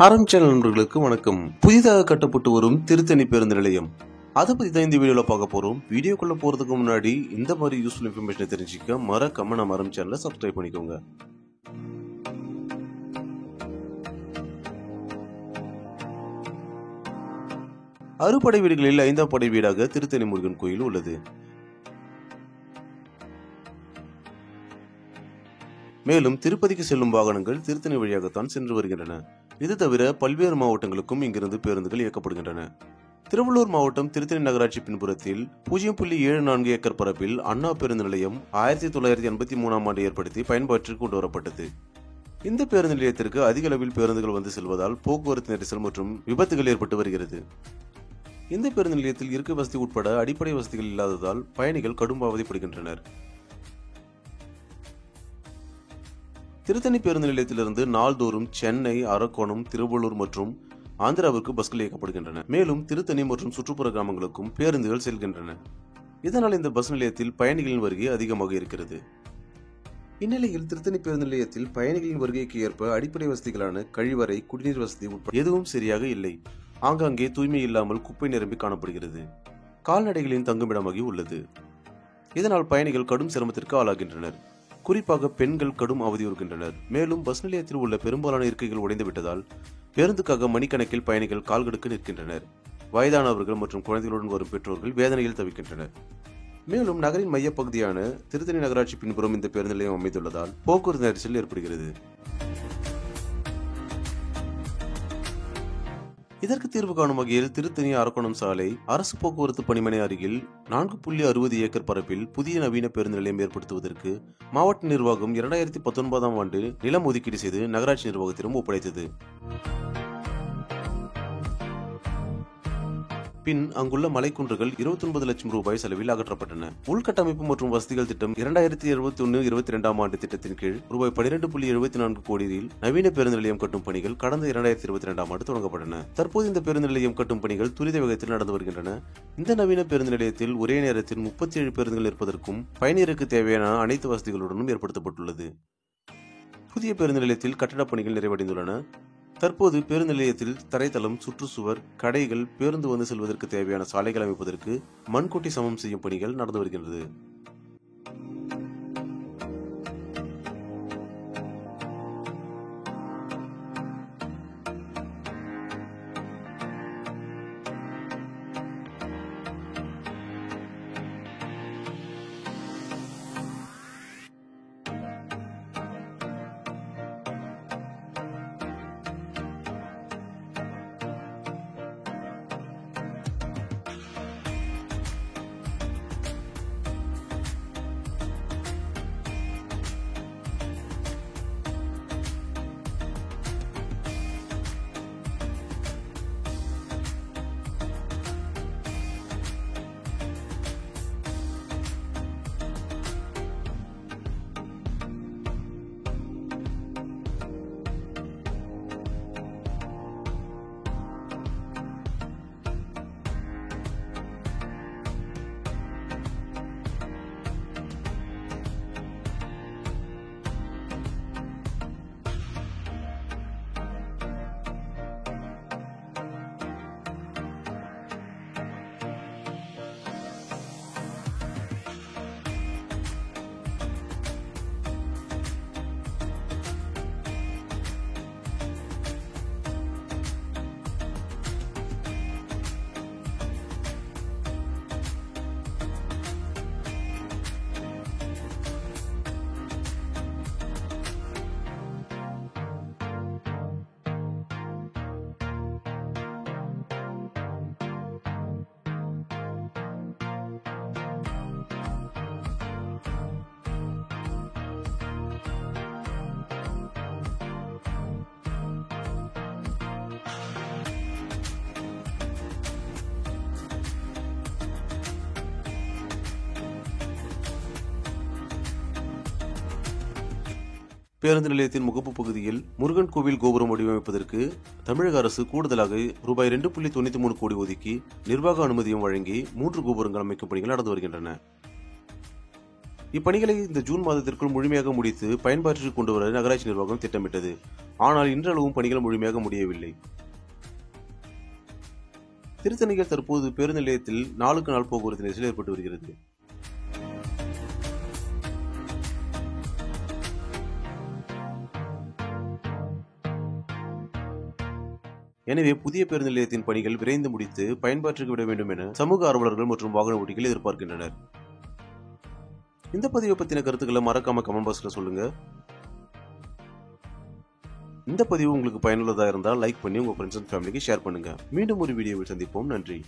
Channel நண்பர்களுக்கு வணக்கம். புதிதாக கட்டப்பட்டு வரும் திருத்தணி பேருந்து நிலையம் அதை பத்தி தான் இந்த வீடியோல பார்க்க போறோம். வீடியோக்குள்ள போறதுக்கு முன்னாடி இந்த மாதிரி யூஸ்ஃபுல் இன்ஃபர்மேஷனை தெரிஞ்சுக்க மறக்காம நம்ம சேனலை சப்ஸ்கிரைப் பண்ணிக்கோங்க. அறுபடை வீடுகளில் 5ஆம் படை வீடாக திருத்தணி முருகன் கோயில் உள்ளது. மேலும் திருப்பதிக்கு செல்லும் வாகனங்கள் திருத்தணி வழியாகத்தான் சென்று வருகின்றன. இது தவிர பல்வேறு மாவட்டங்களுக்கும் இங்கிருந்து பேருந்துகள் இயக்கப்படுகின்றன. திருவள்ளூர் மாவட்டம் திருத்தணி நகராட்சி பின்புறத்தில் 0.74 ஏக்கர் பரப்பில் அண்ணா பேருந்து நிலையம் 1983ஆம் ஆண்டு ஏற்படுத்தி பயன்பாட்டிற்கு கொண்டு வரப்பட்டது. இந்த பேருந்து நிலையத்திற்கு அதிக அளவில் பேருந்துகள் வந்து செல்வதால் போக்குவரத்து நெரிசல் மற்றும் விபத்துகள் ஏற்பட்டு வருகிறது. இந்த பேருந்து நிலையத்தில் இருக்கை வசதி உட்பட அடிப்படை வசதிகள் இல்லாததால் பயணிகள் கடும் அவதிப்படுகின்றனர். திருத்தணி பேருந்து நிலையத்திலிருந்து நாள்தோறும் சென்னை, அரக்கோணம், திருவள்ளூர் மற்றும் ஆந்திராவிற்கு பஸ்கள் இயக்கப்படுகின்றன. மேலும் திருத்தணி மற்றும் சுற்றுப்புற கிராமங்களுக்கும் பேருந்துகள் செல்கின்றன. இதனால் இந்த பஸ் நிலையத்தில் பயணிகளின் வருகை அதிகமாக இருக்கிறது. இந்நிலையில் திருத்தணி பேருந்து நிலையத்தில் பயணிகளின் வருகைக்கு ஏற்ப அடிப்படை வசதிகளான கழிவறை, குடிநீர் வசதி உட்பட எதுவும் சரியாக இல்லை. ஆங்காங்கே தூய்மை இல்லாமல் குப்பை நிரம்பி காணப்படுகிறது. கால்நடைகளின் தங்குமிடமாகி உள்ளது. இதனால் பயணிகள் கடும் சிரமத்திற்கு ஆளாகின்றனர். குறிப்பாக பெண்கள் கடும் அவதியுறுகின்றனர். மேலும் பஸ் நிலையத்தில் உள்ள பெரும்பாலான இருக்கைகள் உடைந்து விட்டதால் பேருந்துக்காக மணிக்கணக்கில் பயணிகள் கால்கடுக்க நிற்கின்றனர். வயதானவர்கள் மற்றும் குழந்தைகளுடன் வரும் பெற்றோர்கள் வேதனையில் தவிக்கின்றனர். மேலும் நகரின் மையப்பகுதியான திருத்தணி நகராட்சி பின்புறம் இந்த பேருந்து நிலையம் அமைந்துள்ளதால் போக்குவரத்து நெரிசல் ஏற்படுகிறது. இதற்கு தீர்வு காணும் வகையில் திருத்தணி அரக்கோணம் சாலை அரசு போக்குவரத்து பணிமனை அருகில் 4.60 ஏக்கர் பரப்பில் புதிய நவீன பேருந்து நிலையம் ஏற்படுத்துவதற்கு மாவட்ட நிர்வாகம் 2019ஆம் ஆண்டு நிலம் ஒதுக்கீடு செய்து நகராட்சி நிர்வாகத்திடம் ஒப்படைத்தது. பின் அங்குள்ள மலைக்குன்றுகள் 29 லட்சம் ரூபாய் செலவில் அகற்றப்பட்டன. உள்கட்டமைப்பு மற்றும் வசதிகள் திட்டம் 2021-22ஆம் ஆண்டு திட்டத்தின் கீழ் ரூபாய் 12.74 கோடியில் நவீன பேருந்து நிலையம் கட்டும் பணிகள் கடந்த 2022ஆம் ஆண்டு தொடங்கப்பட்டன. தற்போது இந்த பேருந்து நிலையம் கட்டும் பணிகள் துரித வேகத்தில் நடந்து வருகின்றன. இந்த நவீன பேருந்து நிலையத்தில் ஒரே நேரத்தில் 37 பேருந்துகள் இருப்பதற்கும் பயணியருக்கு தேவையான அனைத்து வசதிகளுடனும் ஏற்படுத்தப்பட்டுள்ளது. புதிய பேருந்து நிலையத்தில் கட்டடப் பணிகள் நிறைவடைந்துள்ளன. தற்போது பேருந்து நிலையத்தில் தரைத்தளம், சுற்றுச்சுவர், கடைகள், பேருந்து வந்து செல்வதற்கு தேவையான சாலைகள் அமைப்பதற்கு மண்கொட்டி சமம் செய்யும் பணிகள் நடந்து வருகின்றது. பேருந்து நிலையத்தின் முகப்பு பகுதியில் முருகன் கோவில் கோபுரம் வடிவமைப்பதற்கு தமிழக அரசு கூடுதலாக ரூபாய் 2.93 கோடி ஒதுக்கி நிர்வாக அனுமதியும் வழங்கி 3 கோபுரங்கள் அமைக்கும் பணிகள் நடந்து வருகின்றன. இப்பணிகளை இந்த ஜூன் மாதத்திற்குள் முழுமையாக முடித்து பயன்பாட்டிற்கு கொண்டு வர நகராட்சி நிர்வாகம் திட்டமிட்டது. ஆனால் இன்றளவும் பணிகள் முழுமையாக முடியவில்லை. திருத்தணியில் தற்போது பேருந்து நிலையத்தில் நாளுக்கு நாள் போக்குவரத்து நெரிசல் ஏற்பட்டு வருகிறது. எனவே புதிய பேருந்து நிலையத்தின் பணிகள் விரைந்து முடித்து பயன்பாட்டிற்கு விட வேண்டும் என சமூக ஆர்வலர்கள் மற்றும் வாகன ஓட்டிகள் எதிர்பார்க்கின்றனர். இந்த பதிவை பத்தின கருத்துக்களை மறக்காம கமெண்ட் பாக்ஸ்ல சொல்லுங்க. இந்த பதிவு உங்களுக்கு பயனுள்ளதா இருந்தால் லைக் பண்ணி உங்க ஃப்ரெண்ட்ஸ் அண்ட் ஃபேமிலிக்கு ஷேர் பண்ணுங்க. மீண்டும் ஒரு வீடியோவில் சந்திப்போம். நன்றி.